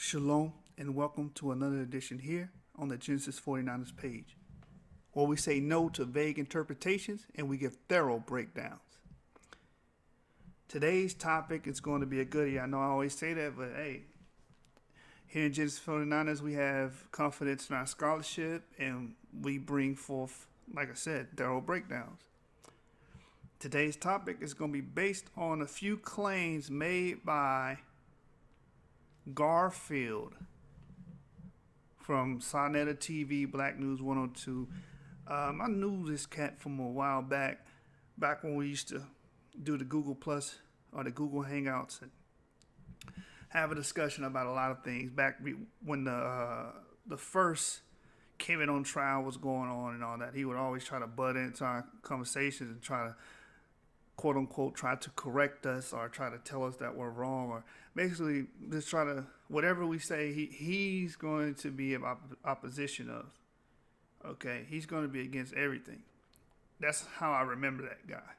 Shalom and welcome to another edition here on the Genesis 49ers page, where we say no to vague interpretations and we give thorough breakdowns. Today's topic is going to be a goodie. I know I always say that, but hey, here in Genesis 49ers we have confidence in our scholarship and we bring forth, like I said, thorough breakdowns. Today's topic is going to be based on a few claims made by Garfield from Sonetta TV, Black News 102. I knew this cat from a while back when we used to do the Google Plus or the Google Hangouts and have a discussion about a lot of things. Back when the first Kevin on trial was going on and all that, he would always try to butt into our conversations and try to, quote unquote, try to correct us or try to tell us that we're wrong, or basically just try to, whatever we say, he's going to be in opposition of. Okay, he's going to be against everything. That's how I remember that guy.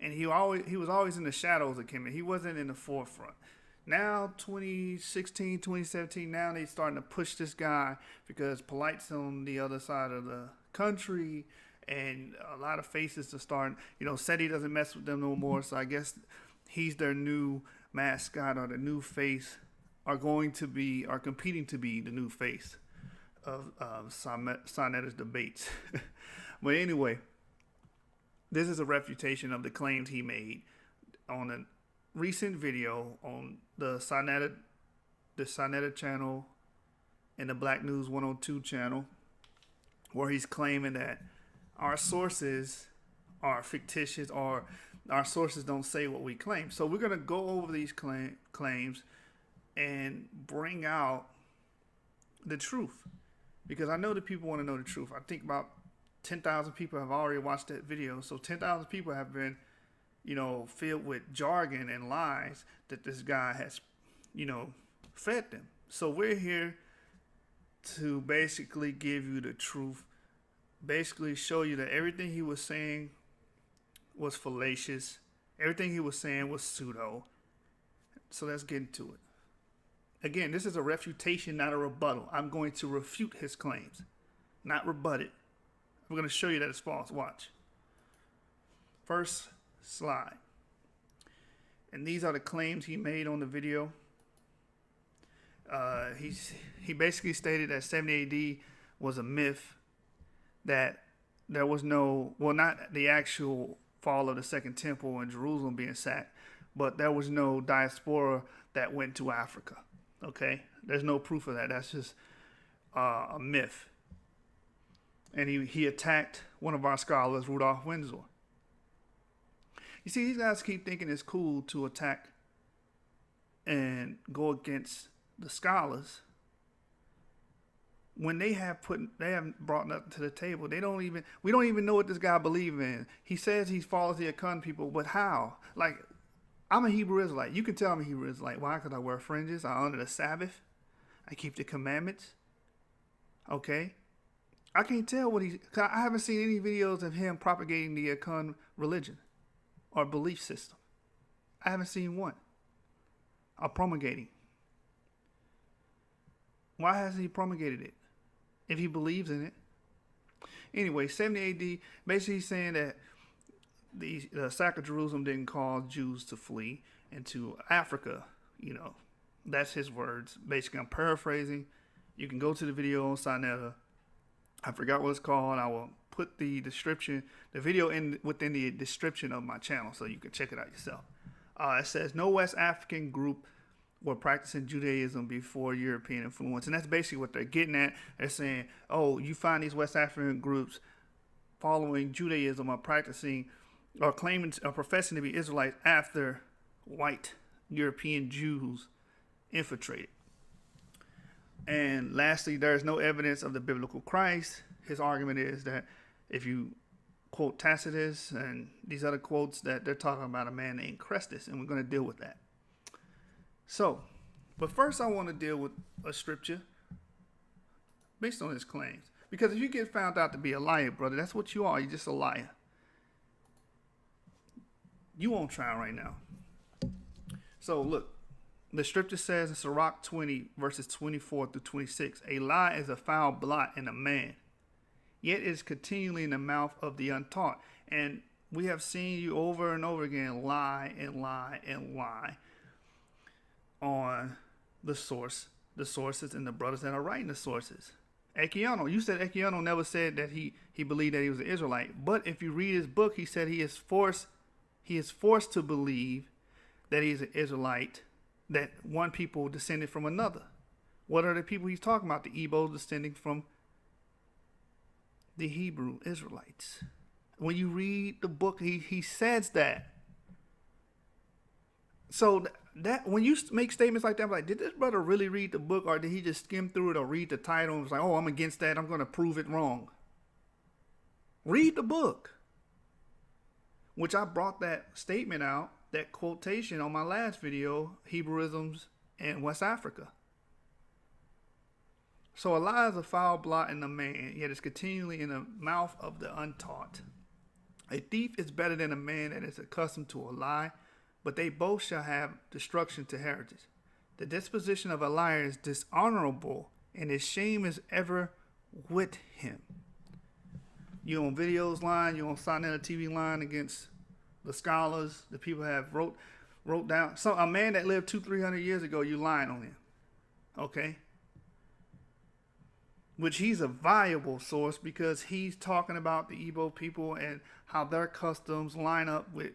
And he was always in the shadows of Kim. He wasn't in the forefront. Now, 2016, 2017, now they starting to push this guy because Polite's on the other side of the country. And a lot of faces are starting, said he doesn't mess with them no more. So I guess he's their new mascot, or the new face, are competing to be the new face of Sonetta's debates. But anyway, this is a refutation of the claims he made on a recent video on the Sonetta channel and the Black News 102 channel, where he's claiming that our sources are fictitious, or our sources don't say what we claim. So we're going to go over these claims and bring out the truth, because I know that people want to know the truth. I think about 10,000 people have already watched that video. So 10,000 people have been, filled with jargon and lies that this guy has, fed them. So we're here to basically give you the truth. Basically show you that everything he was saying was fallacious. Everything he was saying was pseudo. So let's get into it. Again, this is a refutation, not a rebuttal. I'm going to refute his claims, not rebut it. I'm going to show you that it's false. Watch. First slide. And these are the claims he made on the video. He basically stated that 70 AD was a myth, that there was not the actual fall of the Second Temple and Jerusalem being sacked, but there was no diaspora that went to Africa. Okay? There's no proof of that. That's just a myth. And he attacked one of our scholars, Rudolph Windsor. You see, these guys keep thinking it's cool to attack and go against the scholars when they haven't brought nothing to the table. We don't even know what this guy believes in. He says he follows the Akon people, but how? Like, I'm a Hebrew Israelite. You can tell I'm a Hebrew Israelite. Why? Because I wear fringes. I honor the Sabbath. I keep the commandments. Okay? I can't tell cause I haven't seen any videos of him propagating the Akon religion or belief system. I haven't seen one. Or promulgating. Why hasn't he promulgated it if he believes in it? Anyway, 70 AD, basically saying that the sack of Jerusalem didn't cause Jews to flee into Africa. That's his words. Basically, I'm paraphrasing. You can go to the video on Sonetta. I forgot what it's called. I will put the video within the description of my channel so you can check it out yourself. It says, no West African group were practicing Judaism before European influence. And that's basically what they're getting at. They're saying, oh, you find these West African groups following Judaism or practicing or claiming or professing to be Israelites after white European Jews infiltrated. And lastly, there is no evidence of the biblical Christ. His argument is that if you quote Tacitus and these other quotes, that they're talking about a man named Crestus, and we're going to deal with that. So, but first I want to deal with a scripture based on his claims. Because if you get found out to be a liar, brother, that's what you are. You're just a liar. You on trial right now. So look, the scripture says in Sirach 20, verses 24 through 26, a lie is a foul blot in a man, yet is continually in the mouth of the untaught. And we have seen you over and over again lie and lie and lie on the sources, and the brothers that are writing the sources. Ekiano, you said Ekiano never said that he believed that he was an Israelite. But if you read his book, he said he is forced to believe that he's an Israelite, that one people descended from another. What are the people he's talking about? The Igbos descending from the Hebrew Israelites. When you read the book, he says that. So that when you make statements like that, I'm like, did this brother really read the book, or did he just skim through it or read the title and was like, oh, I'm against that, I'm going to prove it wrong? Read the book. Which I brought that statement out, that quotation on my last video, Hebrewisms in West Africa. So a lie is a foul blot in a man, yet is continually in the mouth of the untaught. A thief is better than a man that is accustomed to a lie, but they both shall have destruction to heritage. The disposition of a liar is dishonorable, and his shame is ever with him. You on videos line, you on Sonnet TV line against the scholars, the people have wrote down. So a man that lived 200-300 years ago, you lying on him. Okay? Which he's a viable source because he's talking about the Igbo people and how their customs line up with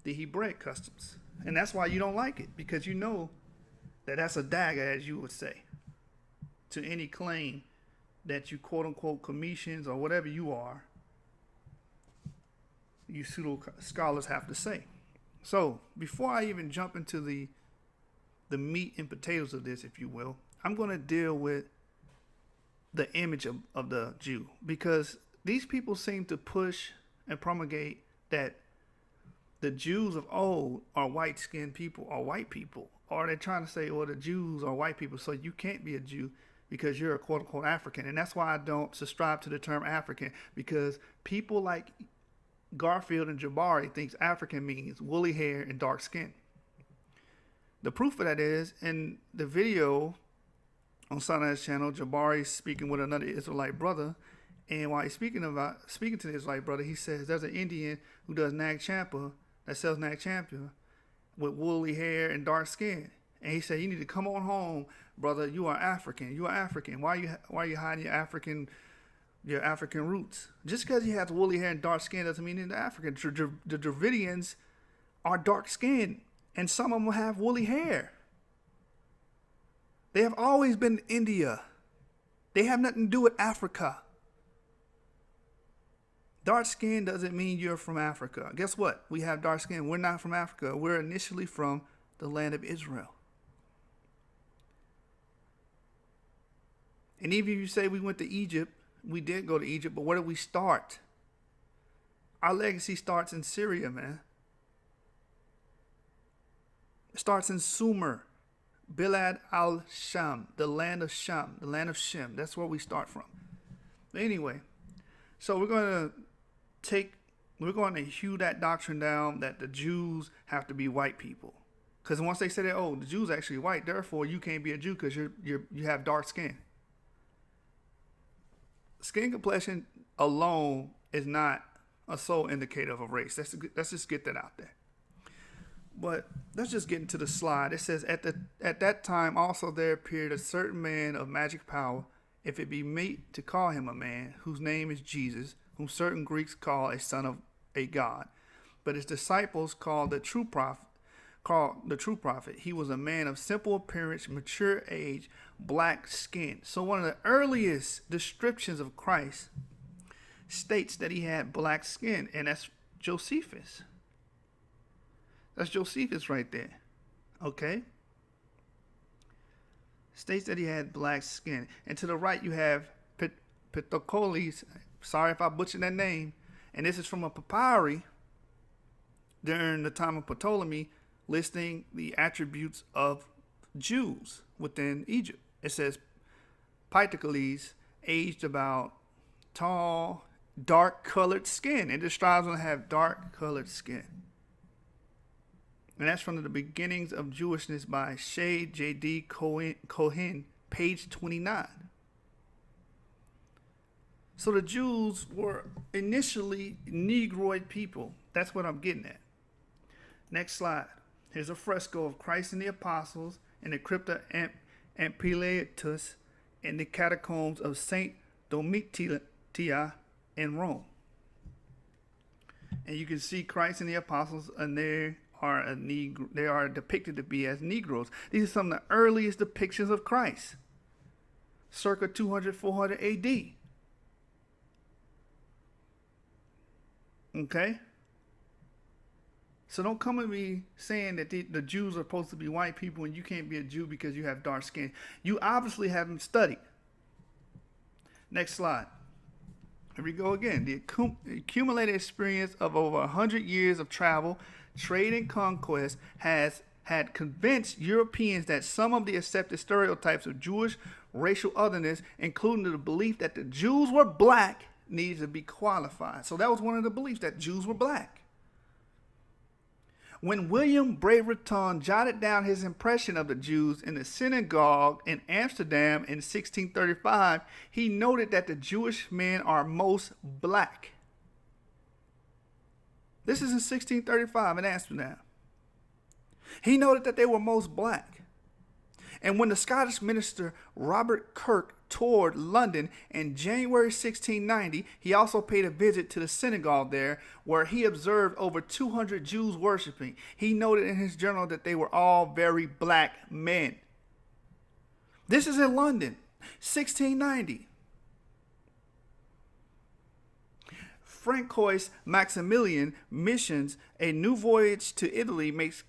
the Hebraic customs. And that's why you don't like it, because you know that that's a dagger, as you would say, to any claim that you quote unquote commissions or whatever you are, you pseudo scholars have to say. So before I even jump into the meat and potatoes of this, if you will, I'm going to deal with the image of the Jew, because these people seem to push and promulgate that the Jews of old are white-skinned people or white people. Or they're trying to say, well, the Jews are white people, so you can't be a Jew because you're a quote-unquote African. And that's why I don't subscribe to the term African, because people like Garfield and Jabari thinks African means woolly hair and dark skin. The proof of that is in the video on Sonet's channel, Jabari speaking with another Israelite brother. And while he's speaking to the Israelite brother, he says there's an Indian who does Nag Champa, that sells Nag Champa, with woolly hair and dark skin. And he said, you need to come on home, brother. You are African. You are African. Why are you hiding your African roots? Just because he has woolly hair and dark skin doesn't mean he's African. The Dravidians are dark skinned, and some of them have woolly hair. They have always been in India. They have nothing to do with Africa. Dark skin doesn't mean you're from Africa. Guess what? We have dark skin. We're not from Africa. We're initially from the land of Israel. And even if you say we went to Egypt, we did go to Egypt, but where did we start? Our legacy starts in Syria, man. It starts in Sumer, Bilad al-Sham, the land of Sham, the land of Shem. That's where we start from. But anyway, so we're going to hew that doctrine down that the Jews have to be white people. Because once they say that, oh, the Jews actually white, therefore you can't be a Jew because you have dark skin. Skin complexion alone is not a sole indicator of a race. Let's just get that out there. But let's just get into the slide. It says, at that time also there appeared a certain man of magic power, if it be meet to call him a man, whose name is Jesus, whom certain Greeks call a son of a god. But his disciples called the true prophet. He was a man of simple appearance, mature age, black skin. So one of the earliest descriptions of Christ states that he had black skin, and that's Josephus. That's Josephus right there. Okay? States that he had black skin. And to the right you have Pitocoles. Sorry if I butchered that name. And this is from a papyri during the time of Ptolemy, listing the attributes of Jews within Egypt. It says Pitocoles, aged about, tall, dark colored skin. It describes them to have dark colored skin. And that's from the Beginnings of Jewishness by Shay J.D. Cohen, page 29. So the Jews were initially Negroid people. That's what I'm getting at. Next slide. Here's a fresco of Christ and the Apostles in the Crypta Ampliatus in the catacombs of St. Domitia in Rome. And you can see Christ and the Apostles, and they are depicted to be as Negroes. These are some of the earliest depictions of Christ, circa 200, 400 AD. Okay? So don't come at me saying that the Jews are supposed to be white people and you can't be a Jew because you have dark skin. You obviously haven't studied. Next slide. Here we go again. The accumulated experience of over 100 years of travel, trade, and conquest had convinced Europeans that some of the accepted stereotypes of Jewish racial otherness, including the belief that the Jews were black, needed to be qualified. So that was one of the beliefs, that Jews were black. When William Brereton jotted down his impression of the Jews in the synagogue in Amsterdam in 1635, he noted that the Jewish men are most black. This is in 1635 in Amsterdam. He noted that they were most black. And when the Scottish minister Robert Kirk toured London in January 1690, he also paid a visit to the synagogue there, where he observed over 200 Jews worshiping. He noted in his journal that they were all very black men. This is in London, 1690. Francois Maximilian missions A New Voyage to Italy makes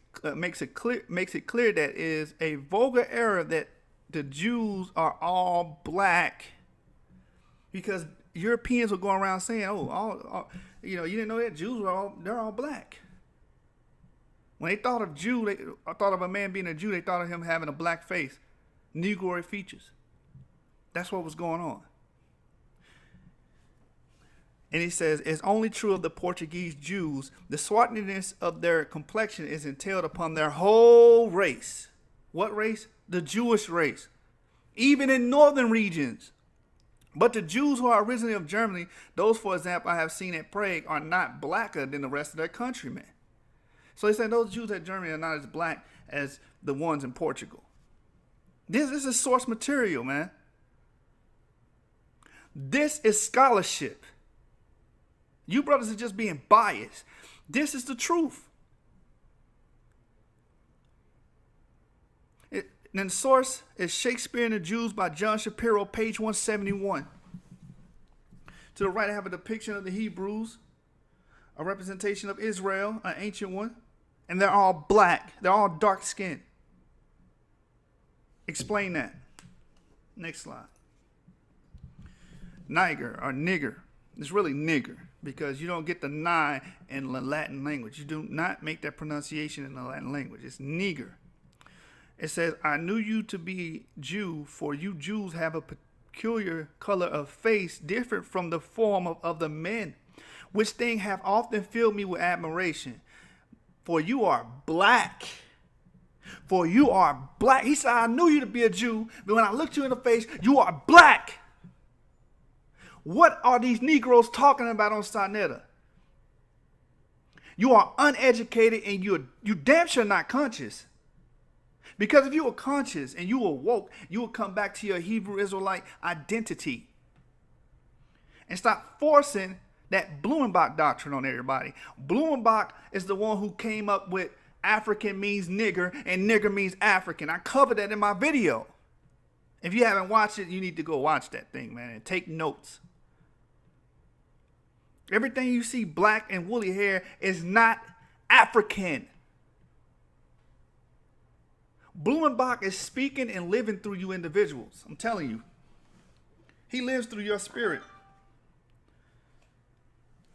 it clear that it is a vulgar error that the Jews are all black, because Europeans were going around saying, you didn't know that Jews they're all black. When they thought of Jew, they thought of a man being a Jew, they thought of him having a black face, Negroid features. That's what was going on. And he says, it's only true of the Portuguese Jews. The swarthiness of their complexion is entailed upon their whole race. What race? The Jewish race. Even in northern regions. But the Jews who are originally of Germany, those, for example, I have seen at Prague, are not blacker than the rest of their countrymen. So he said those Jews at Germany are not as black as the ones in Portugal. This is source material, man. This is scholarship. You brothers are just being biased. This is the truth. And the source is Shakespeare and the Jews by John Shapiro, page 171. To the right, I have a depiction of the Hebrews, a representation of Israel, an ancient one, and they're all black. They're all dark skinned. Explain that. Next slide. Niger or nigger. It's really nigger, because you don't get the "ni" in the Latin language. You do not make that pronunciation in the Latin language. It's nigger. It says, I knew you to be Jew, for you Jews have a peculiar color of face, different from the form of the men, which thing have often filled me with admiration. For you are black. For you are black. He said, I knew you to be a Jew, but when I looked you in the face, you are black. What are these Negroes talking about on Sonetta? You are uneducated and you damn sure not conscious. Because if you were conscious and you were woke, you would come back to your Hebrew Israelite identity. And stop forcing that Blumenbach doctrine on everybody. Blumenbach is the one who came up with African means nigger and nigger means African. I covered that in my video. If you haven't watched it, you need to go watch that thing, man, and take notes. Everything you see black and woolly hair is not African. Blumenbach is speaking and living through you individuals. I'm telling you. He lives through your spirit.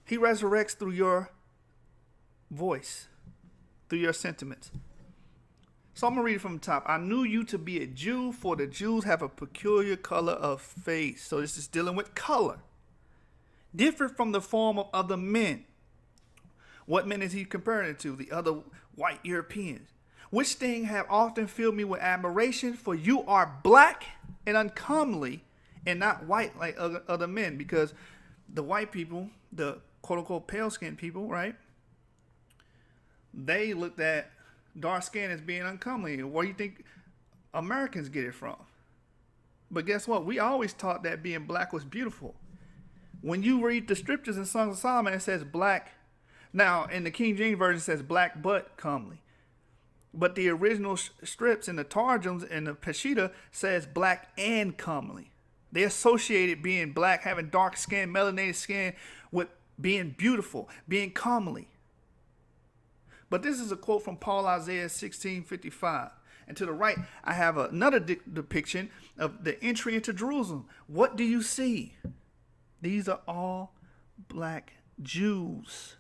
He resurrects through your voice, through your sentiments. So I'm going to read it from the top. I knew you to be a Jew, for the Jews have a peculiar color of face. So this is dealing with color. Different from the form of other men, What men is he comparing it to? The other white Europeans. Which thing have often filled me with admiration, for you are black and uncomely and not white like other men. Because the white people, the quote-unquote pale-skinned people, right? They looked at dark skin as being uncomely. Where do you think Americans get it from? But guess what? We always taught that being black was beautiful. When you read the scriptures in Songs of Solomon, it says black. Now, in the King James Version, it says black but comely. But the original strips in the Targums and the Peshitta says black and comely. They associated being black, having dark skin, melanated skin, with being beautiful, being comely. But this is a quote from Paul Isaiah 16:55. And to the right, I have another depiction of the entry into Jerusalem. What do you see? These are all black Jews.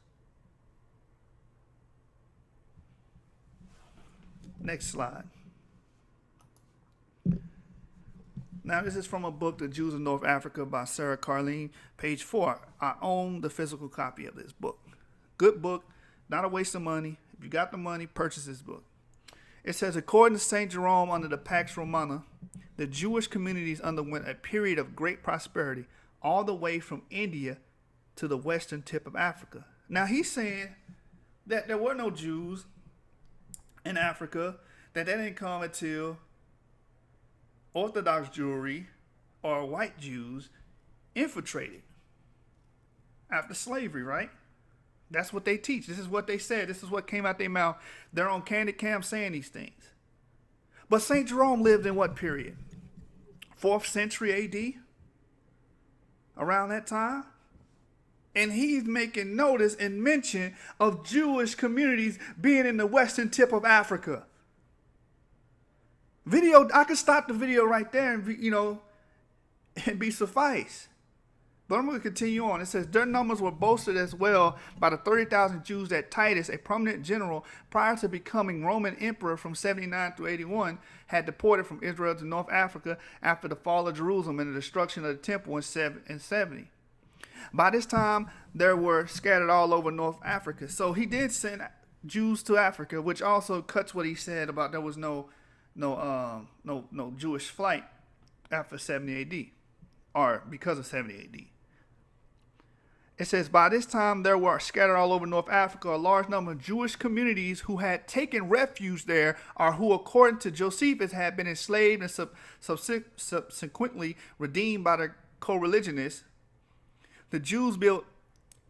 Next slide. Now, this is from a book, The Jews of North Africa by Sarah Carleen, page 4. I own the physical copy of this book. Good book, not a waste of money. If you got the money, purchase this book. It says, according to St. Jerome under the Pax Romana, the Jewish communities underwent a period of great prosperity all the way from India to the western tip of Africa. Now, he's saying that there were no Jews in Africa, that they didn't come until Orthodox Jewry or white Jews infiltrated after slavery, right? That's what they teach. This is what they said. This is what came out their mouth. They're on candid cam saying these things. But St. Jerome lived in what period? 4th century AD? Around that time? And he's making notice and mention of Jewish communities being in the western tip of Africa. I could stop the video right there and be suffice. But I'm going to continue on. It says, their numbers were boasted as well by the 30,000 Jews that Titus, a prominent general, prior to becoming Roman emperor from 79 through 81, had deported from Israel to North Africa after the fall of Jerusalem and the destruction of the temple in 70. By this time, there were scattered all over North Africa. So he did send Jews to Africa, which also cuts what he said about there was no Jewish flight after 70 AD, or because of 70 AD. It says, by this time there were scattered all over North Africa a large number of Jewish communities who had taken refuge there, or who, according to Josephus, had been enslaved and subsequently redeemed by the co-religionists. The Jews built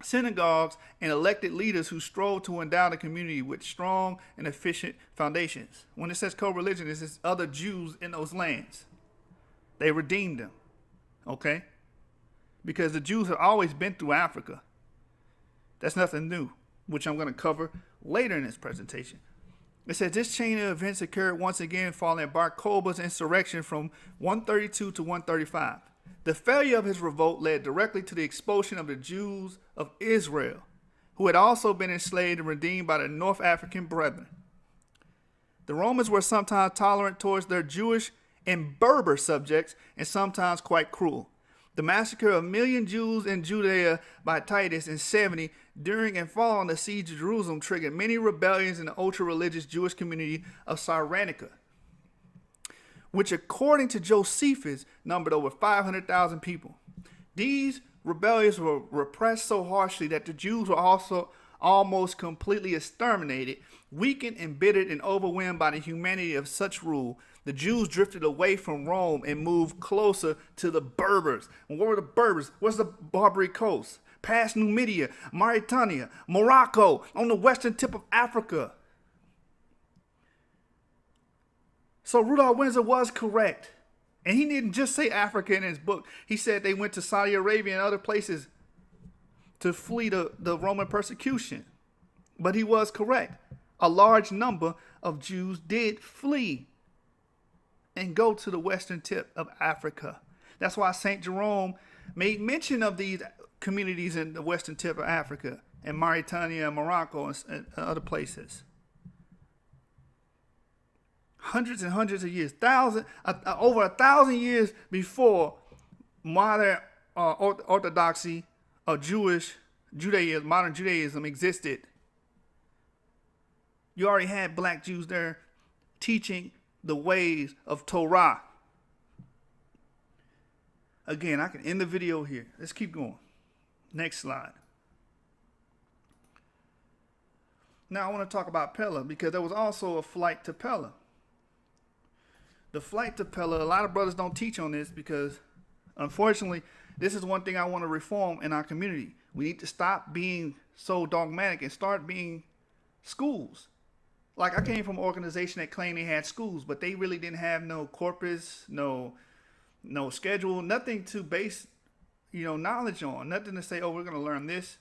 synagogues and elected leaders who strove to endow the community with strong and efficient foundations. When it says co-religionists, it's other Jews in those lands. They redeemed them. Okay? Because the Jews have always been through Africa. That's nothing new, which I'm going to cover later in this presentation. It says this chain of events occurred once again following Bar Kokhba's insurrection from 132 to 135. The failure of his revolt led directly to the expulsion of the Jews of Israel, who had also been enslaved and redeemed by the North African brethren. The Romans were sometimes tolerant towards their Jewish and Berber subjects, and sometimes quite cruel. The massacre of 1 million Jews in Judea by Titus in 70 during and following the siege of Jerusalem triggered many rebellions in the ultra-religious Jewish community of Cyrenaica, which according to Josephus numbered over 500,000 people. These rebellions were repressed so harshly that the Jews were also almost completely exterminated. Weakened, embittered, and overwhelmed by the humanity of such rule, the Jews drifted away from Rome and moved closer to the Berbers. And what were the Berbers? What's the Barbary coast? Past Numidia, Mauritania, Morocco, on the western tip of Africa. So Rudolph Windsor was correct. And he didn't just say Africa in his book. He said they went to Saudi Arabia and other places to flee the Roman persecution. But he was correct. A large number of Jews did flee and go to the western tip of Africa. That's why St. Jerome made mention of these communities in the western tip of Africa, and Mauritania and Morocco and other places. Hundreds and hundreds of years, over 1,000 years before modern orthodoxy or Judaism, modern Judaism existed You already had black Jews there teaching the ways of Torah. Again, I can end the video here. Let's keep going. Next slide. Now I want to talk about Pella, because there was also a flight to Pella. The flight to Pella, a lot of brothers don't teach on this, because unfortunately, this is one thing I want to reform in our community. We need to stop being so dogmatic and start being schools. Like, I came from an organization that claimed they had schools, but they really didn't have no corpus, no schedule, nothing to base, knowledge on. Nothing to say, oh, we're going to learn this.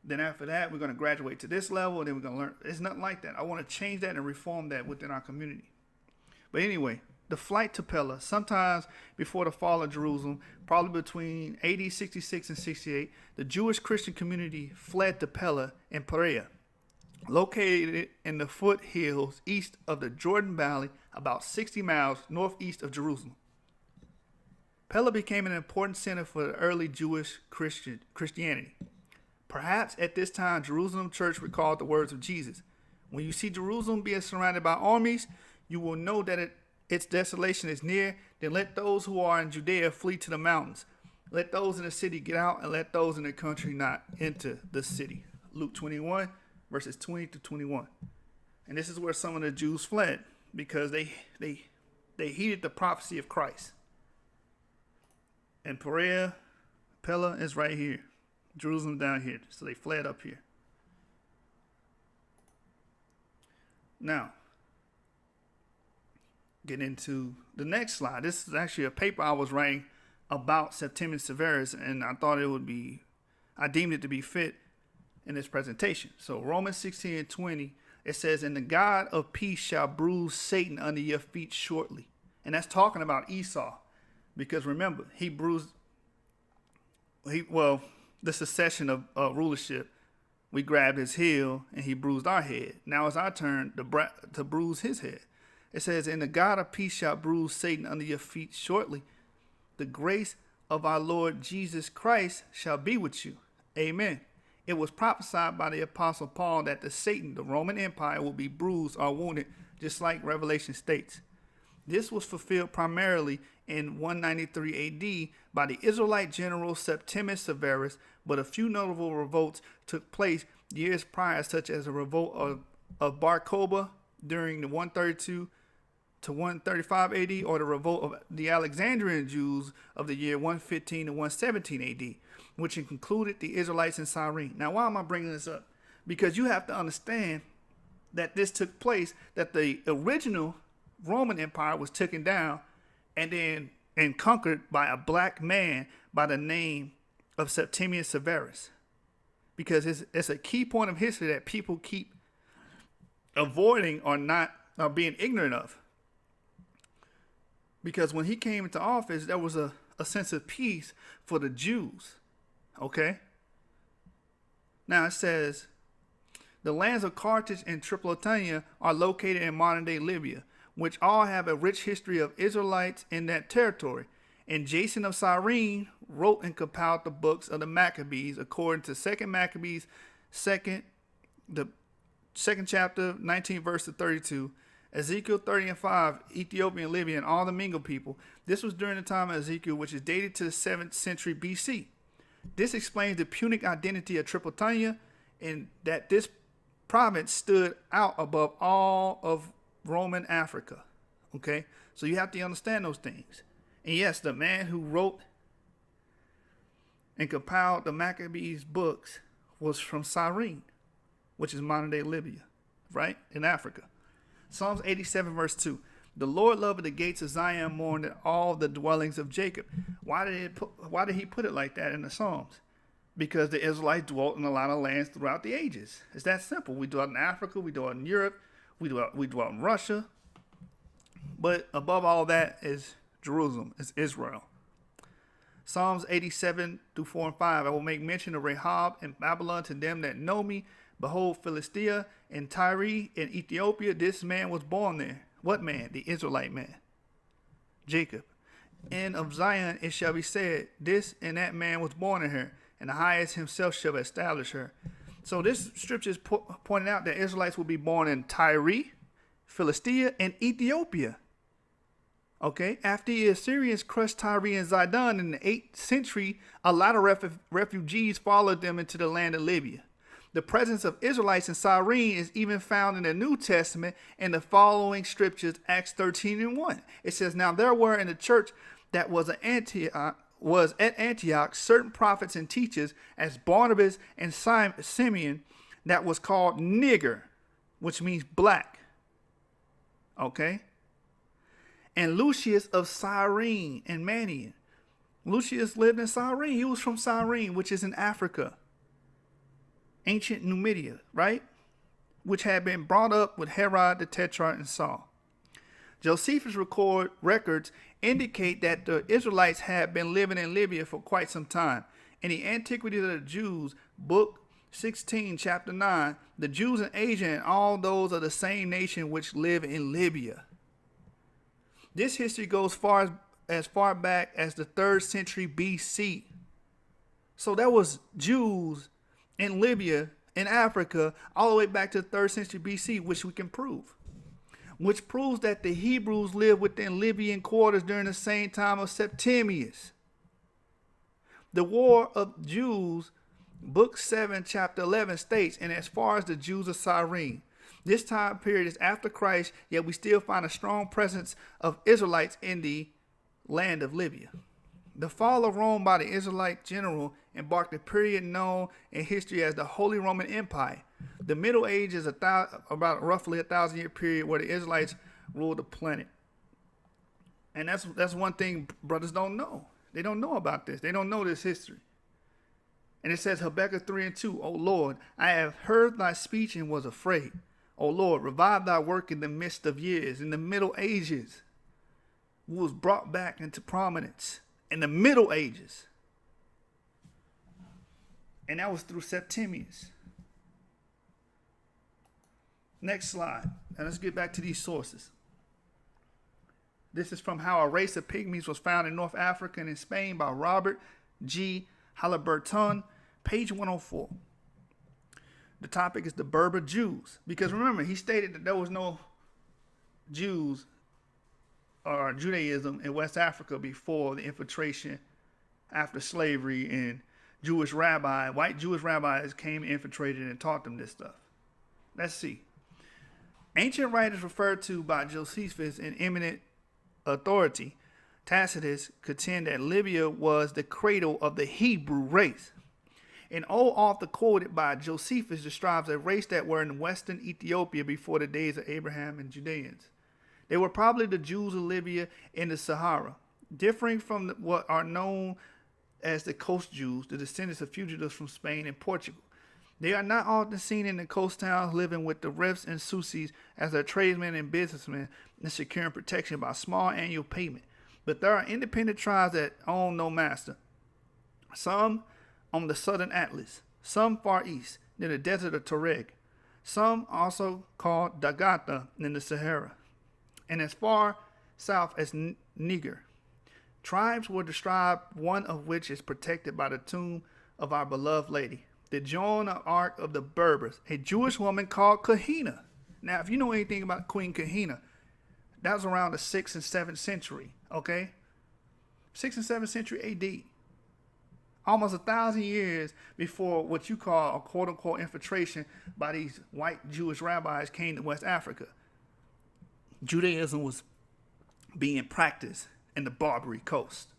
Then after that, we're going to graduate to this level, and then we're going to learn. It's nothing like that. I want to change that and reform that within our community. But anyway, the flight to Pella, sometimes before the fall of Jerusalem, probably between AD 66 and 68, the Jewish Christian community fled to Pella in Perea, located in the foothills east of the Jordan Valley, about 60 miles northeast of Jerusalem. Pella became an important center for the early Jewish Christianity. Perhaps at this time, Jerusalem church recalled the words of Jesus. When you see Jerusalem being surrounded by armies, you will know that its desolation is near. Then let those who are in Judea flee to the mountains. Let those in the city get out, and let those in the country not enter the city. Luke 21, verses 20 to 21. And this is where some of the Jews fled, because they heeded the prophecy of Christ. And Pella is right here. Jerusalem down here. So they fled up here. Now, get into the next slide. This is actually a paper I was writing about Septimius Severus, and I deemed it to be fit in this presentation. So Romans 16 and 20, it says, and the God of peace shall bruise Satan under your feet shortly. And that's talking about Esau. Because remember, the succession of rulership, we grabbed his heel and he bruised our head. Now it's our turn to bruise his head. It says, and the God of peace shall bruise Satan under your feet shortly. The grace of our Lord Jesus Christ shall be with you. Amen. It was prophesied by the Apostle Paul that the Roman Empire, will be bruised or wounded, just like Revelation states. This was fulfilled primarily in 193 AD by the Israelite general Septimius Severus, but a few notable revolts took place years prior, such as a revolt of Bar Kokhba during the 132 to 135 AD, or the revolt of the Alexandrian Jews of the year 115 to 117 AD, which included the Israelites in Cyrene. Now, why am I bringing this up? Because you have to understand that this took place, that the original Roman Empire was taken down and conquered by a black man by the name of Septimius Severus. Because it's a key point of history that people keep avoiding or being ignorant of. Because when he came into office, there was a sense of peace for the Jews. Okay? Now it says, the lands of Carthage and Tripolitania are located in modern-day Libya, which all have a rich history of Israelites in that territory. And Jason of Cyrene wrote and compiled the books of the Maccabees according to 2 Maccabees, the second chapter, 19 verse to 32, Ezekiel 30 and 5, Ethiopian, Libya, and all the mingled people. This was during the time of Ezekiel, which is dated to the 7th century BC. This explains the Punic identity of Tripolitania, and that this province stood out above all of Roman Africa. Okay, so you have to understand those things. And yes, the man who wrote and compiled the Maccabees books was from Cyrene, which is modern day Libya, right, in Africa. Psalms 87 verse 2. The Lord loved the gates of Zion more than all the dwellings of Jacob. Why did he put it like that in the Psalms? Because the Israelites dwelt in a lot of lands throughout the ages. It's that simple. We dwelt in Africa, we dwelt in Europe, we dwelt in Russia. But above all that is Jerusalem, is Israel. Psalms 87 through 4 and 5. I will make mention of Rahab and Babylon to them that know me. Behold, Philistia and Tyre and Ethiopia, this man was born there. What man? The Israelite man, Jacob. And of Zion it shall be said, this and that man was born in her, and the highest himself shall establish her. So this scripture is pointing out that Israelites will be born in Tyre, Philistia, and Ethiopia. Okay, after the Assyrians crushed Tyre and Zidon in the 8th century, a lot of refugees followed them into the land of Libya. The presence of Israelites in Cyrene is even found in the New Testament in the following scriptures, Acts 13:1. It says, "Now there were in the church that was at Antioch certain prophets and teachers, as Barnabas and Simeon, that was called Niger," which means black. Okay? "And Lucius of Cyrene and Manaen." Lucius lived in Cyrene. He was from Cyrene, which is in Africa. Ancient Numidia, right? Which had been brought up with Herod the Tetrarch and Saul. Josephus records indicate that the Israelites had been living in Libya for quite some time. In the Antiquities of the Jews, book 16, chapter 9, the Jews in Asia and all those of the same nation which live in Libya. This history goes as far back as the 3rd century BC. So there was Jews in Libya, in Africa, all the way back to the 3rd century BC, which we can prove. Which proves that the Hebrews lived within Libyan quarters during the same time of Septimius. The War of Jews, book 7, chapter 11 states, "And as far as the Jews of Cyrene." This time period is after Christ, yet we still find a strong presence of Israelites in the land of Libya. The fall of Rome by the Israelite general embarked a period known in history as the Holy Roman Empire. The Middle Age is about roughly 1,000-year period where the Israelites ruled the planet. And that's one thing brothers don't know. They don't know about this. They don't know this history. And it says Habakkuk 3:2, "O Lord, I have heard thy speech and was afraid. O Lord, revive thy work in the midst of years." In the Middle Ages, was brought back into prominence in the Middle Ages. And that was through Septimius. Next slide. And let's get back to these sources. This is from How a Race of Pygmies Was Found in North Africa and in Spain by Robert G. Halliburton, page 104. The topic is the Berber Jews. Because remember, he stated that there was no Jews or Judaism in West Africa before the infiltration after slavery, and white Jewish rabbis came, infiltrated, and taught them this stuff. Let's see. Ancient writers referred to by Josephus in eminent authority, Tacitus, contend that Libya was the cradle of the Hebrew race. An old author quoted by Josephus describes a race that were in western Ethiopia before the days of Abraham and Judeans. They were probably the Jews of Libya in the Sahara, differing from what are known as the coast Jews, the descendants of fugitives from Spain and Portugal. They are not often seen in the coast towns, living with the Refs and Susis as their tradesmen and businessmen and securing protection by small annual payment. But there are independent tribes that own no master. Some on the southern Atlas, some far east, near the desert of Tuareg, some also called Dagata in the Sahara, and as far south as Niger. Tribes were described, one of which is protected by the tomb of our beloved lady, the Joan of Arc of the Berbers, a Jewish woman called Kahina. Now, if you know anything about Queen Kahina, that was around the 6th and 7th century, okay? 6th and 7th century AD. Almost 1,000 years before what you call a quote-unquote infiltration by these white Jewish rabbis came to West Africa. Judaism was being practiced in the Barbary coast.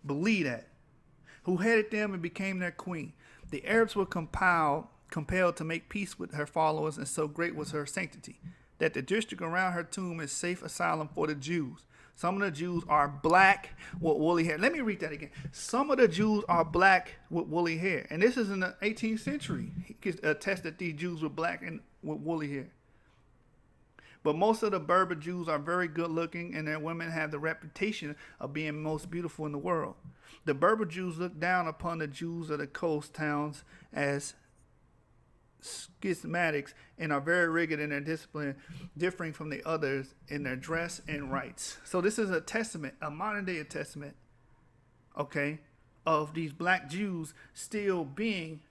Believe that. Who headed them and became their queen. The Arabs were compelled to make peace with her followers, and so great was her sanctity that the district around her tomb is safe asylum for the Jews. Some of the Jews are black with woolly hair. Let me read that again. Some of the Jews are black with woolly hair. And this is in the 18th century. He could attest that these Jews were black and with woolly hair. But most of the Berber Jews are very good looking, and their women have the reputation of being most beautiful in the world. The Berber Jews look down upon the Jews of the coast towns as schismatics and are very rigid in their discipline, differing from the others in their dress and rites. So this is a testament, a modern day testament, okay, of these black Jews still being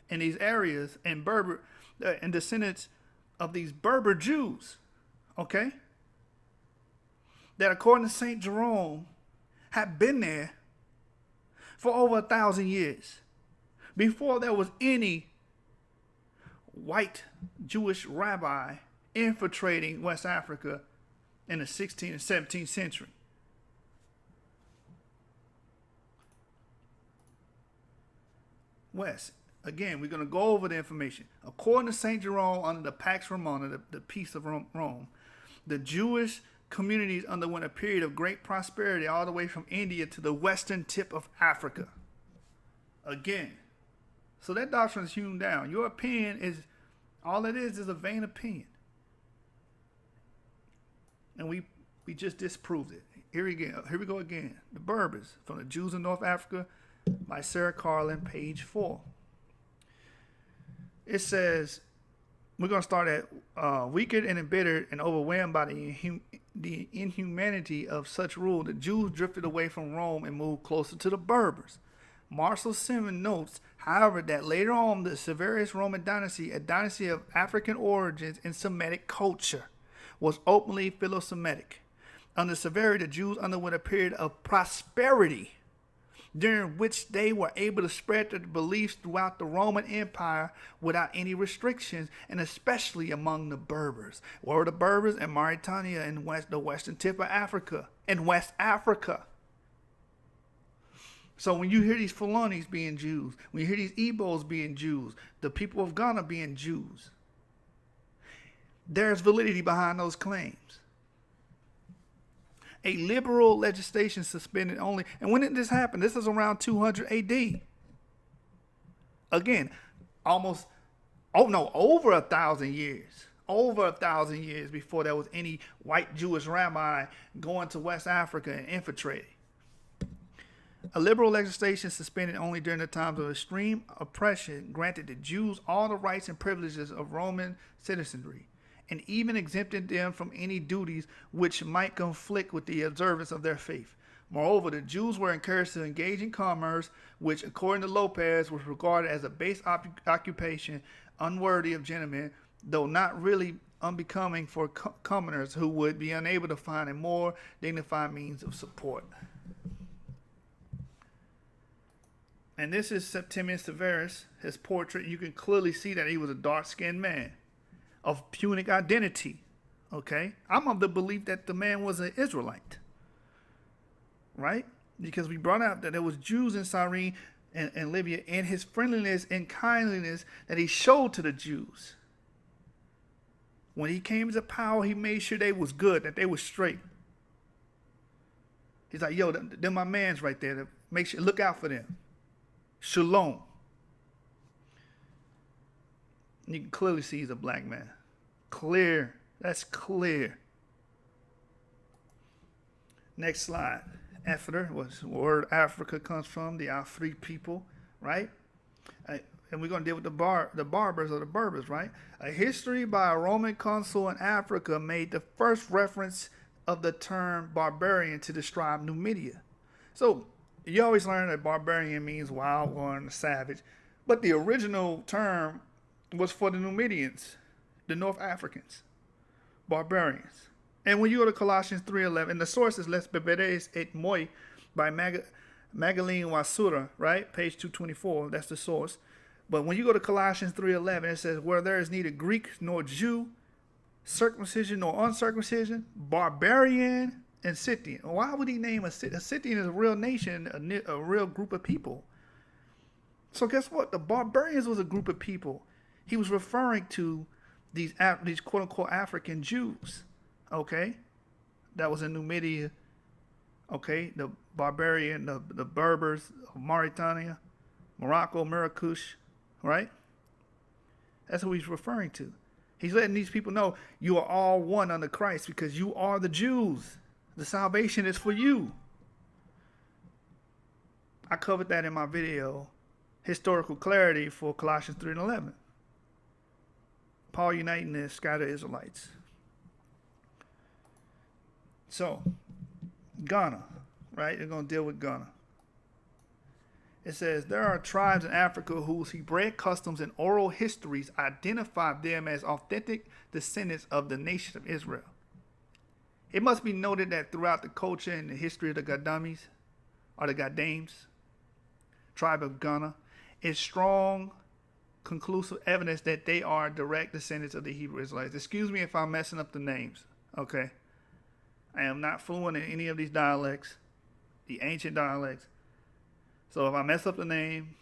in these areas, and Berber and descendants of these Berber Jews, okay, that according to Saint Jerome had been there for over 1,000 years before there was any white Jewish rabbi infiltrating West Africa in the 16th and 17th century. West. Again, we're going to go over the information. According to St. Jerome, under the Pax Romana, the Peace of Rome, the Jewish communities underwent a period of great prosperity all the way from India to the western tip of Africa. Again, so that doctrine is hewn down. Your opinion is, all it is a vain opinion. And we just disproved it. Here we go again. The Berbers, from the Jews in North Africa, by Sarah Carlin, page 4. It says, we're going to start at weakened and embittered and overwhelmed by the inhumanity of such rule, the Jews drifted away from Rome and moved closer to the Berbers. Marcel Simon notes, however, that later on the Severus Roman dynasty, a dynasty of African origins and Semitic culture, was openly philo-Semitic. Under Severus, the Jews underwent a period of prosperity, during which they were able to spread their beliefs throughout the Roman Empire without any restrictions, and especially among the Berbers. What were the Berbers? In Mauritania and the western tip of Africa, in West Africa. So when you hear these Fulanis being Jews, when you hear these Igbos being Jews, the people of Ghana being Jews, there's validity behind those claims. A liberal legislation suspended only. And when did this happen? This is around 200 AD. Again, over 1,000 years. Over 1,000 years before there was any white Jewish rabbi going to West Africa and infiltrating. A liberal legislation suspended only during the times of extreme oppression granted the Jews all the rights and privileges of Roman citizenry, and even exempted them from any duties which might conflict with the observance of their faith. Moreover, the Jews were encouraged to engage in commerce, which, according to Lopez, was regarded as a base occupation unworthy of gentlemen, though not really unbecoming for commoners who would be unable to find a more dignified means of support. And this is Septimius Severus, his portrait. You can clearly see that he was a dark-skinned man of Punic identity, okay? I'm of the belief that the man was an Israelite, right? Because we brought out that there was Jews in Cyrene and Libya, and his friendliness and kindliness that he showed to the Jews. When he came to power, he made sure they was good, that they was straight. He's like, yo, they're my mans right there. Make sure, look out for them. Shalom. You can clearly see he's a black man. Clear. That's clear. Next slide. Epheter, was the word Africa comes from, the Afri people, right? And we're going to deal with the Barbers or the Berbers, right? A history by a Roman consul in Africa made the first reference of the term barbarian to describe Numidia. So you always learn that barbarian means wild one, savage. But the original term was for the Numidians, the North Africans, barbarians. And when you go to Colossians 3:11, the source is Les Beberes et Moi by Magaline Wasura, right? Page 224, that's the source. But when you go to Colossians 3:11, it says, where there is neither Greek nor Jew, circumcision nor uncircumcision, barbarian and Scythian. Why would he name a Scythian is a real nation, a real group of people? So guess what? The barbarians was a group of people. He was referring to these quote-unquote African Jews, okay? That was in Numidia, okay? The barbarian, the Berbers of Mauritania, Morocco, Marrakesh, right? That's who he's referring to. He's letting these people know you are all one under Christ because you are the Jews. The salvation is for you. I covered that in my video, Historical Clarity for Colossians 3:11. Paul uniting the scattered Israelites. So, Ghana, right? They're going to deal with Ghana. It says, there are tribes in Africa whose Hebraic customs and oral histories identify them as authentic descendants of the nation of Israel. It must be noted that throughout the culture and the history of the Gadamis, or the Gadames, tribe of Ghana, is strong, conclusive evidence that they are direct descendants of the Hebrew Israelites. Excuse me if I'm messing up the names, okay? I am not fluent in any of these dialects, the ancient dialects. So if I mess up the name,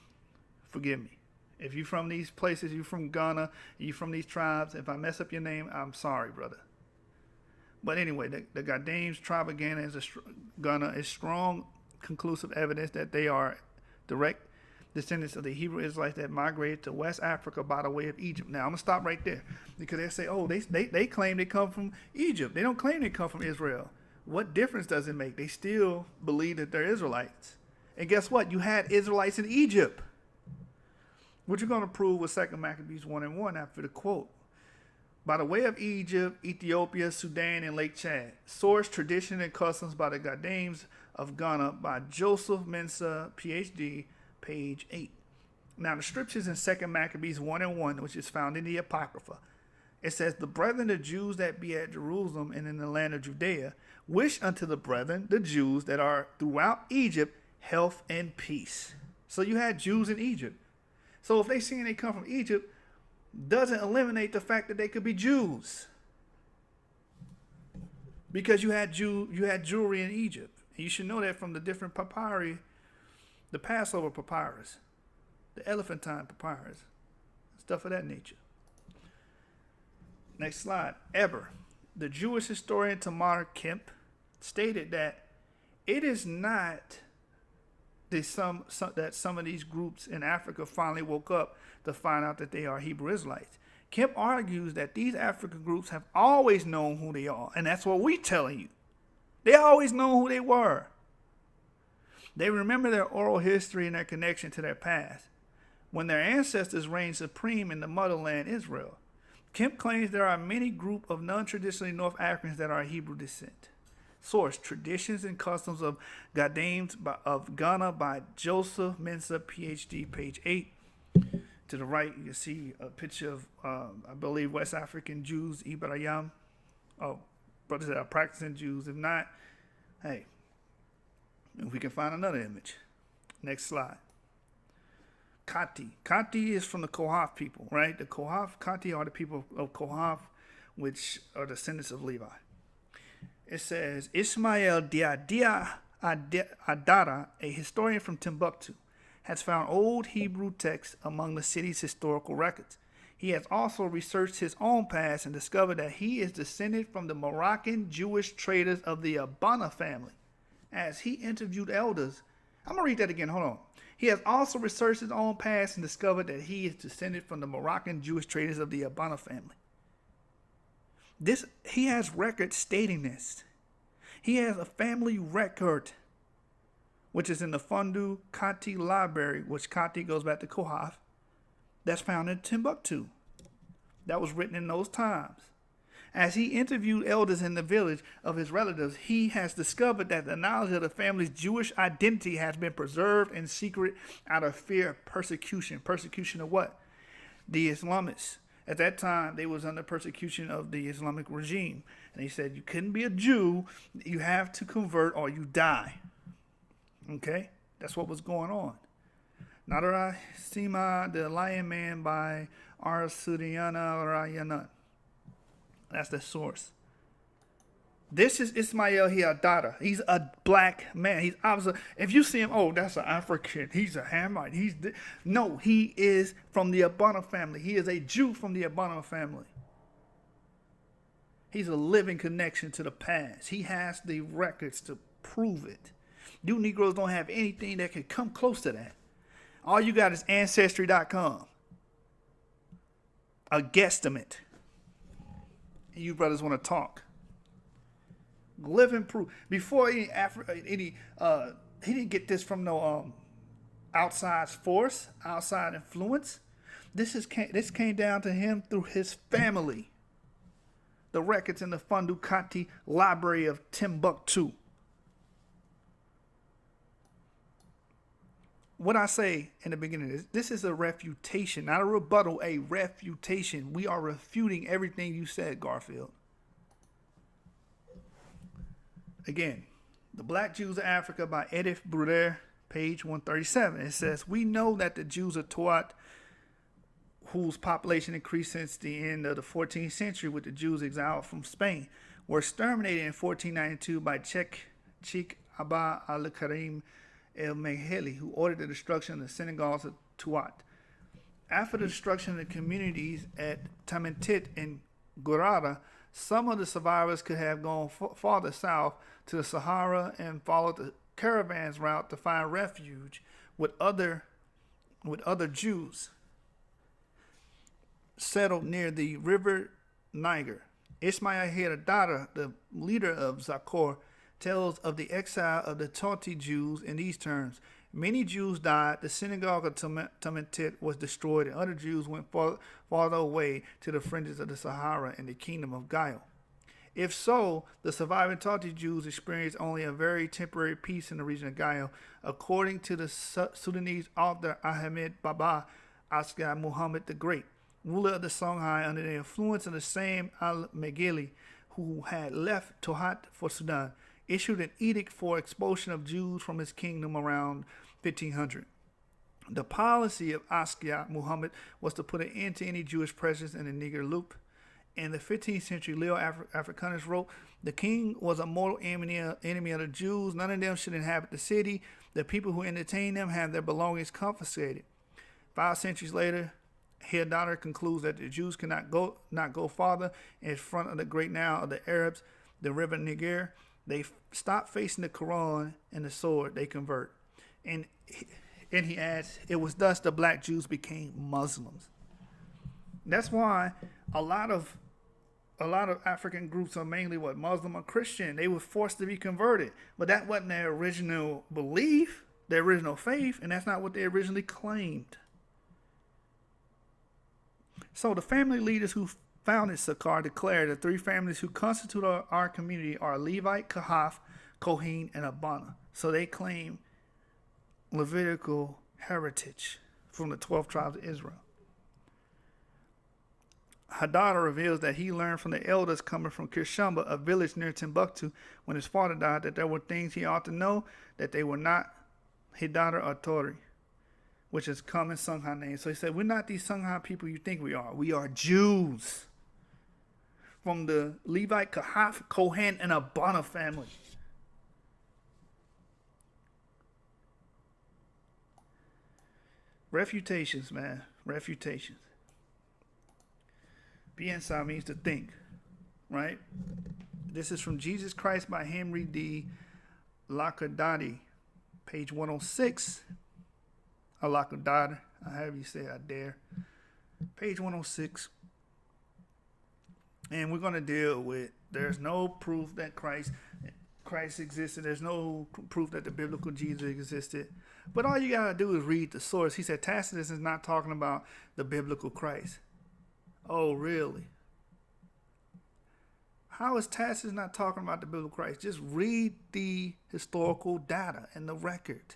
forgive me. If you're from these places, you're from Ghana, you're from these tribes, if I mess up your name, I'm sorry, brother. But anyway, the Gadames tribe of Ghana is strong, conclusive evidence that they are direct descendants of the Hebrew Israelites that migrated to West Africa by the way of Egypt. Now, I'm going to stop right there because they say, oh, they claim they come from Egypt. They don't claim they come from Israel. What difference does it make? They still believe that they're Israelites. And guess what? You had Israelites in Egypt. What you're going to prove with 2 Maccabees 1:1 after the quote. By the way of Egypt, Ethiopia, Sudan, and Lake Chad. Source, Tradition, and Customs by the Gadames of Ghana by Joseph Mensah, PhD, page 8. Now, the scriptures in 2 Maccabees 1:1, which is found in the Apocrypha, it says, the brethren, the Jews that be at Jerusalem and in the land of Judea, wish unto the brethren, the Jews that are throughout Egypt, health and peace. So you had Jews in Egypt. So if they saying they come from Egypt, doesn't eliminate the fact that they could be Jews. Because you had jewelry in Egypt. And you should know that from the different papyri, the Passover papyrus, the Elephantine papyrus, stuff of that nature. Next slide. Eber, the Jewish historian Tamar Kemp, stated that it is not that some of these groups in Africa finally woke up to find out that they are Hebrew Israelites. Kemp argues that these African groups have always known who they are, and that's what we're telling you. They always know who they were. They remember their oral history and their connection to their past, when their ancestors reigned supreme in the motherland Israel. Kemp claims there are many groups of non-traditionally North Africans that are Hebrew descent. Source, Traditions and Customs of Gadames of Ghana by Joseph Mensah, PhD, page 8. To the right, you can see a picture of, I believe, West African Jews, Ibrahim. Oh, brothers that are practicing Jews. If not, hey, if we can find another image. Next slide. Kati. Kati is from the Kohath people, right? The Kati are the people of Kohath, which are descendants of Levi. It says, Ismail Diadia Adara, a historian from Timbuktu, has found old Hebrew texts among the city's historical records. He has also researched his own past and discovered that he is descended from the Moroccan Jewish traders of the Abana family. As he interviewed elders, I'm going to read that again, hold on. He has also researched his own past and discovered that he is descended from the Moroccan Jewish traders of the Abana family. He has records stating this. He has a family record, which is in the Fundu Kati library, which Kati goes back to Kohath, that's found in Timbuktu. That was written in those times. As he interviewed elders in the village of his relatives, he has discovered that the knowledge of the family's Jewish identity has been preserved in secret out of fear of persecution. Persecution of what? The Islamists. At that time, they was under persecution of the Islamic regime. And he said, you couldn't be a Jew, you have to convert or you die. Okay? That's what was going on. Nadara Sima, the Lion Man by Arsuriana Rayanan. That's the source. This is Ismail Hiadada. He's a black man. He's obviously, if you see him, oh, that's an African. He's a Hamite. No, he is from the Abana family. He is a Jew from the Abana family. He's a living connection to the past. He has the records to prove it. You Negroes don't have anything that can come close to that. All you got is Ancestry.com. A guesstimate. And you brothers want to talk. Living proof. Before he didn't get this from no outside force, outside influence. This came down to him through his family. The records in the Fundu Kati library of Timbuktu. what I say in the beginning is this is a refutation, not a rebuttal, a refutation. We are refuting everything you said, Garfield. Again, The Black Jews of Africa by Edith Bruder, page 137. It says, we know that the Jews of Tuat, whose population increased since the end of the 14th century with the Jews exiled from Spain, were exterminated in 1492 by Sheikh Abba al-Karim el-Meheli, who ordered the destruction of the synagogues of Tuat. After the destruction of the communities at Tamentit and Gurara, some of the survivors could have gone farther south to the Sahara and followed the caravans route to find refuge with other Jews settled near the river Niger. Ismail Herodata, the leader of Zakor, tells of the exile of the Tonti Jews in these terms. Many Jews died, the synagogue of Tamentit was destroyed, and other Jews went farther away to the fringes of the Sahara and the kingdom of Gaio. If so, the surviving Tonti Jews experienced only a very temporary peace in the region of Gaio. According to the Sudanese author Ahmed Baba Asghar Muhammad the Great, ruler of the Songhai under the influence of the same al-Meghili, who had left Tohat for Sudan, issued an edict for expulsion of Jews from his kingdom around 1500. The policy of Asghar Muhammad was to put an end to any Jewish presence in the Niger Loop. In the 15th century, Leo Africanus wrote, the king was a mortal enemy of the Jews. None of them should inhabit the city. The people who entertain them have their belongings confiscated. 5 centuries later, Herodot concludes that the Jews cannot go farther in front of the great Nile of the Arabs, the river Niger. They stop facing the Quran and the sword. They convert. And he adds, it was thus the black Jews became Muslims. That's why a lot of African groups are mainly Muslim or Christian. They were forced to be converted. But that wasn't their original belief, their original faith, and that's not what they originally claimed. So the family leaders who founded Sakar declared the 3 families who constitute our community are Levite, Kahath, Kohen, and Abana. So they claim Levitical heritage from the 12 tribes of Israel. Hadada reveals that he learned from the elders coming from Kirshamba, a village near Timbuktu, when his father died, that there were things he ought to know, that they were not Hidada or Tori, which is common Songhai name. So he said, we're not these Songhai people you think we are. We are Jews from the Levite, Kahath, Kohen, and Abana family. Refutations, man. Refutations. Piensa means to think, right? This is from Jesus Christ by Henry D. Lackadati, page 106. Lackadati, however you say it, I dare. Page 106. And we're going to deal with, there's no proof that Christ existed. There's no proof that the biblical Jesus existed. But all you got to do is read the source. He said Tacitus is not talking about the biblical Christ. Oh, really? How is Tacitus not talking about the biblical Christ? Just read the historical data and the record.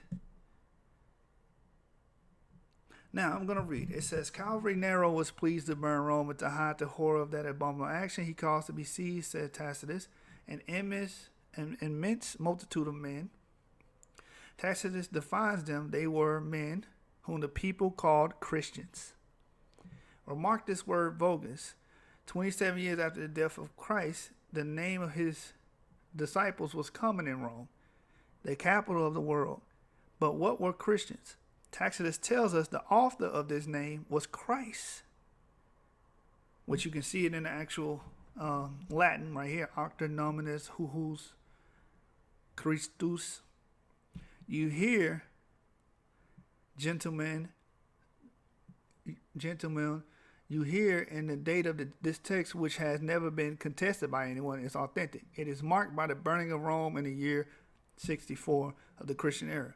Now, I'm going to read. It says, Calvary Nero was pleased to burn Rome, but to hide the horror of that abominable action he caused to be seized, said Tacitus, an immense multitude of men. Tacitus defines them. They were men whom the people called Christians. Remark this word vogus. 27 years after the death of Christ, the name of his disciples was common in Rome, the capital of the world. But what were Christians? Tacitus tells us the author of this name was Christ, which you can see it in the actual Latin right here, Auctor Nominis Huius Christus. You hear gentlemen, you hear in the date of this text, which has never been contested by anyone, it's authentic. It is marked by the burning of Rome in the year 64 of the Christian era.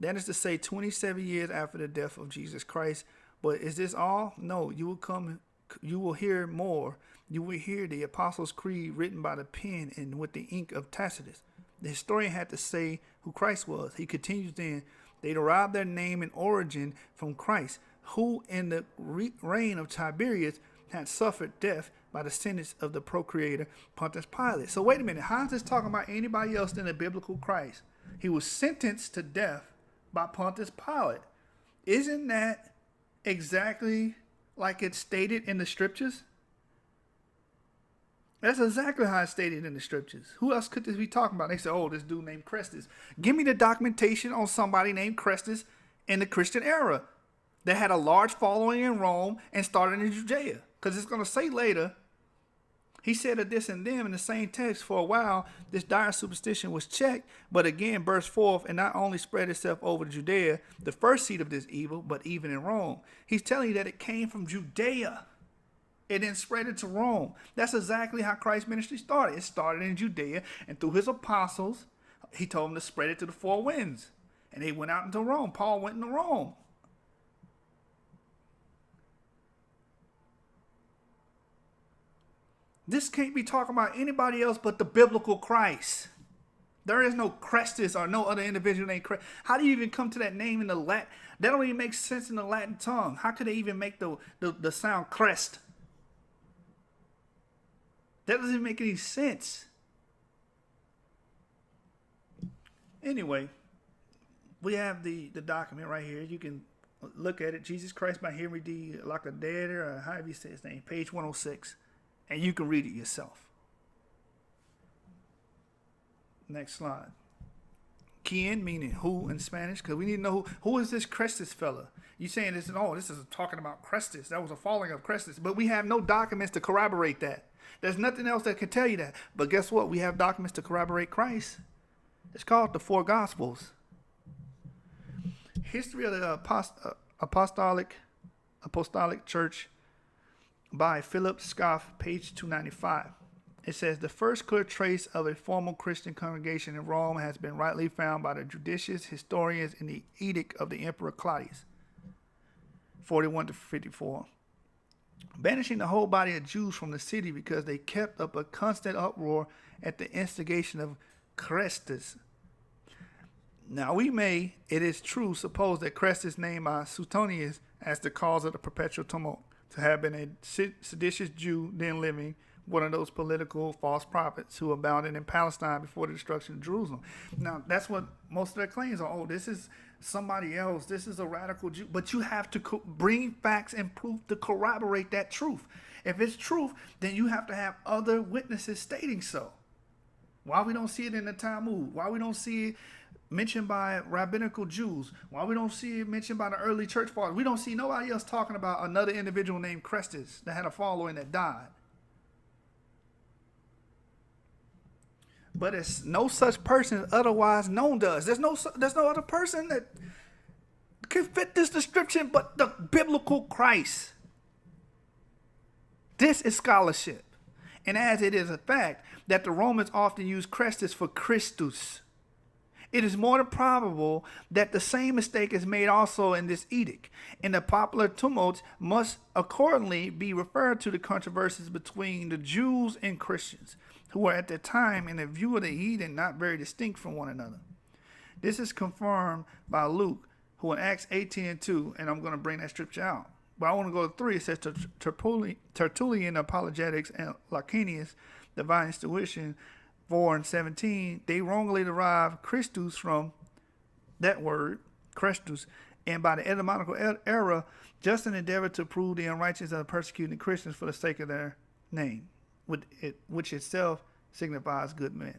That is to say, 27 years after the death of Jesus Christ. But is this all? No, you will hear more. You will hear the Apostles' Creed written by the pen and with the ink of Tacitus. The historian had to say who Christ was. He continues then, They derive their name and origin from Christ, who in the reign of Tiberius had suffered death by the sentence of the procurator Pontius Pilate. So wait a minute, how is this talking about anybody else than the biblical Christ? He was sentenced to death by Pontius Pilate. Isn't that exactly like it's stated in the scriptures? That's exactly how it's stated in the scriptures. Who else could this be talking about? They say, oh, this dude named Crestus. Give me the documentation on somebody named Crestus in the Christian era that had a large following in Rome and started in Judea. Because it's going to say later, he said of this and them in the same text, for a while, this dire superstition was checked, but again burst forth and not only spread itself over Judea, the first seat of this evil, but even in Rome. He's telling you that it came from Judea. It then spread it to Rome. That's exactly how Christ's ministry started. It started in Judea, and through his apostles, he told them to spread it to the four winds. And they went out into Rome. Paul went into Rome. This can't be talking about anybody else but the biblical Christ. There is no Crestus or no other individual named Christ. How do you even come to that name in the Latin? That don't even make sense in the Latin tongue. How could they even make the sound crest? That doesn't make any sense. Anyway, we have the document right here. You can look at it. Jesus Christ by Henry D. Lacadere, or however you say his name, page 106. And you can read it yourself. Next slide. Quien, meaning who in Spanish, because we need to know who is this Crestus fella. You saying this? Oh, this is talking about Crestus. That was a following of Crestus. But we have no documents to corroborate that. There's nothing else that can tell you that. But guess what? We have documents to corroborate Christ. It's called the Four Gospels. History of the Apostolic Church by Philip Scoff, page 295. It says, the first clear trace of a formal Christian congregation in Rome has been rightly found by the judicious historians in the Edict of the Emperor Claudius, 41 to 54. Banishing the whole body of Jews from the city because they kept up a constant uproar at the instigation of Crestus. Now we may, it is true, suppose that Crestus named by Suetonius as the cause of the perpetual tumult to have been a seditious Jew then living, one of those political false prophets who abounded in Palestine before the destruction of Jerusalem. Now that's what most of their claims are. Oh, this is somebody else. This is a radical Jew. But you have to bring facts and proof to corroborate that truth. If it's truth, then you have to have other witnesses stating so. Why we don't see it in the Talmud? Why we don't see it mentioned by rabbinical Jews? Why we don't see it mentioned by the early church fathers? We don't see nobody else talking about another individual named Crestus that had a following that died. But it's no such person otherwise known to us. There's no other person that can fit this description but the biblical Christ. This is scholarship. And as it is a fact that the Romans often use Crestus for Christus, it is more than probable that the same mistake is made also in this edict, and the popular tumults must accordingly be referred to the controversies between the Jews and Christians, who were at the time, in the view of the heathen, not very distinct from one another. This is confirmed by Luke, who in Acts 18:2, and I'm going to bring that scripture out. But I want to go to 3. It says, Tertullian Apologetics and Lacanius, Divine Institution, 4 and 17, they wrongly derive Christus from that word, Christus, and by the etymological error, just an endeavor to prove the unrighteousness of the persecuting Christians for the sake of their name, which itself signifies good men.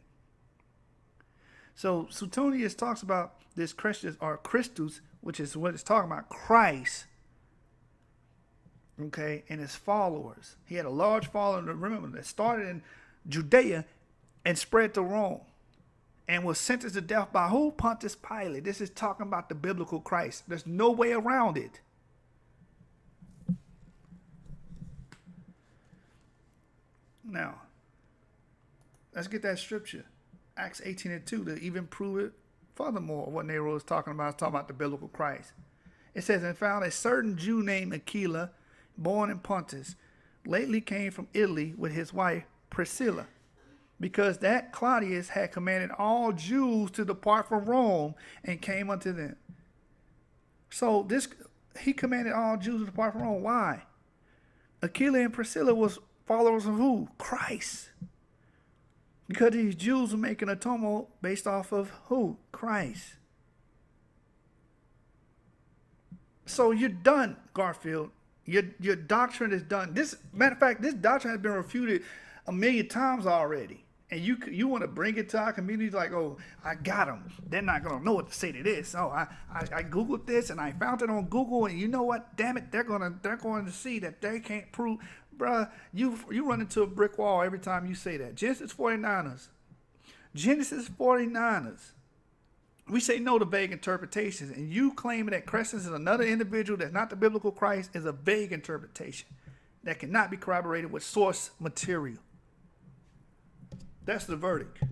So Suetonius talks about this Christus, or Christus, which is what it's talking about, Christ, okay, and his followers. He had a large following, remember, that started in Judea and spread to Rome, and was sentenced to death by who? Pontius Pilate. This is talking about the biblical Christ. There's no way around it. Now, let's get that scripture, Acts 18:2, to even prove it furthermore. What Nero was talking about the biblical Christ. It says, and found a certain Jew named Aquila, born in Pontus, lately came from Italy with his wife Priscilla, because that Claudius had commanded all Jews to depart from Rome, and came unto them. So he commanded all Jews to depart from Rome. Why? Aquila and Priscilla was followers of who? Christ. Because these Jews were making a tumult based off of who? Christ. So you're done, Garfield. Your doctrine is done. Matter of fact, this doctrine has been refuted 1,000,000 times already. And you want to bring it to our community like, oh, I got them. They're not going to know what to say to this. Oh, I Googled this and I found it on Google. And you know what? Damn it, they're going to see that they can't prove. Bruh, you run into a brick wall every time you say that. Genesis 49ers. We say no to vague interpretations. And you claiming that Crescens is another individual that's not the biblical Christ is a vague interpretation that cannot be corroborated with source material. That's the verdict.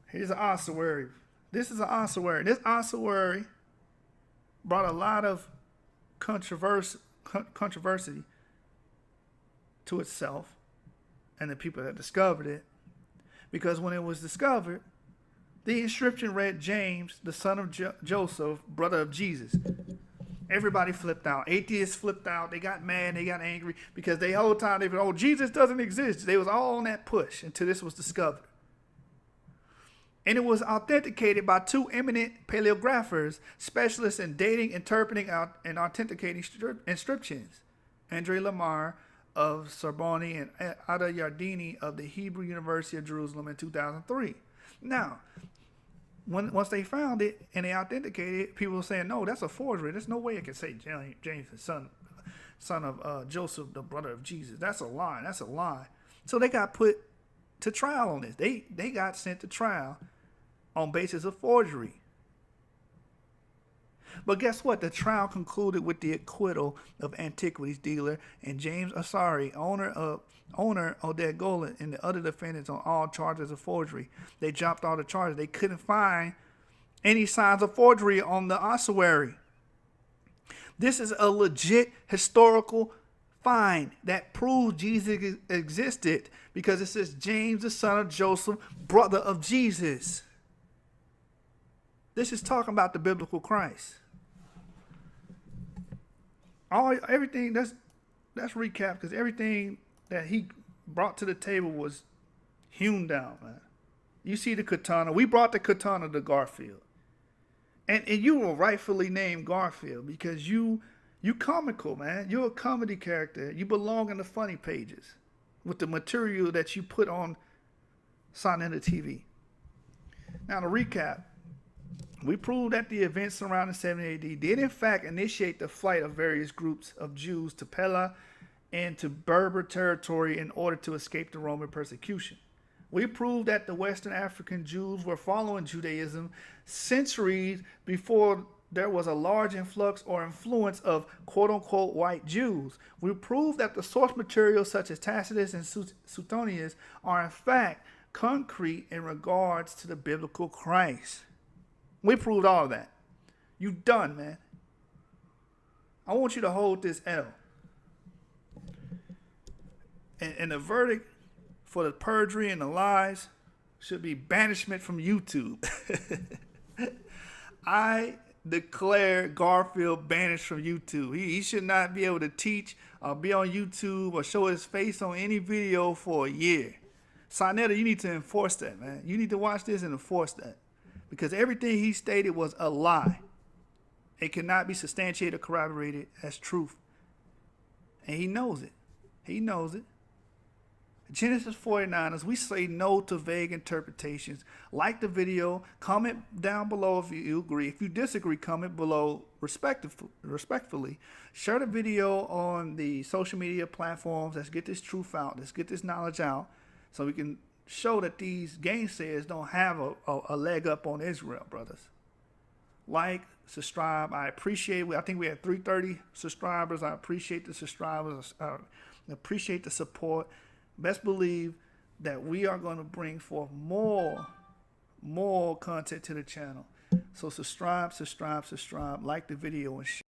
Here's an ossuary. This is an ossuary. This ossuary brought a lot of controversy to itself and the people that discovered it. Because when it was discovered, the inscription read James, the son of Joseph, brother of Jesus. Everybody flipped out. Atheists flipped out. They got mad. They got angry because the whole time they were, oh, Jesus doesn't exist. They was all on that push until this was discovered. And it was authenticated by two eminent paleographers, specialists in dating, interpreting, and authenticating inscriptions. Andre Lamar of Sorbonne and Ada Yardini of the Hebrew University of Jerusalem in 2003. Now, once they found it and they authenticated it, people were saying, no, that's a forgery. There's no way it can say James, the son of Joseph, the brother of Jesus. That's a lie. That's a lie. So they got put to trial on this. They got sent to trial on basis of forgery. But guess what? The trial concluded with the acquittal of antiquities dealer and James Asari, owner Oded Golan, and the other defendants on all charges of forgery. They dropped all the charges. They couldn't find any signs of forgery on the ossuary. This is a legit historical find that proves Jesus existed because it says James, the son of Joseph, brother of Jesus. This is talking about the biblical Christ. Everything that's recap because everything that he brought to the table was hewn down, man. You see the katana. We brought the katana to Garfield. And you were rightfully named Garfield because you comical, man. You're a comedy character. You belong in the funny pages with the material that you put on Sonetta TV. Now to recap, we proved that the events surrounding 70 AD did in fact initiate the flight of various groups of Jews to Pella and to Berber territory in order to escape the Roman persecution. We proved that the Western African Jews were following Judaism centuries before there was a large influx or influence of quote-unquote white Jews. We proved that the source materials such as Tacitus and Suetonius are in fact concrete in regards to the biblical Christ. We proved all of that. You done, man. I want you to hold this L. And the verdict for the perjury and the lies should be banishment from YouTube. I declare Garfield banished from YouTube. He should not be able to teach or be on YouTube or show his face on any video for a year. Sonetta, you need to enforce that, man. You need to watch this and enforce that. Because everything he stated was a lie. It cannot be substantiated or corroborated as truth. And he knows it. He knows it. Genesis 49ers, we say no to vague interpretations. Like the video, comment down below if you agree. If you disagree, comment below respectfully. Share the video on the social media platforms. Let's get this truth out. Let's get this knowledge out so we can show that these gainsayers don't have a leg up on Israel, brothers. Like, subscribe. I appreciate it. I think we had 330 subscribers. I appreciate the subscribers. I appreciate the support. Best believe that we are going to bring forth more content to the channel. So subscribe, like the video, and share.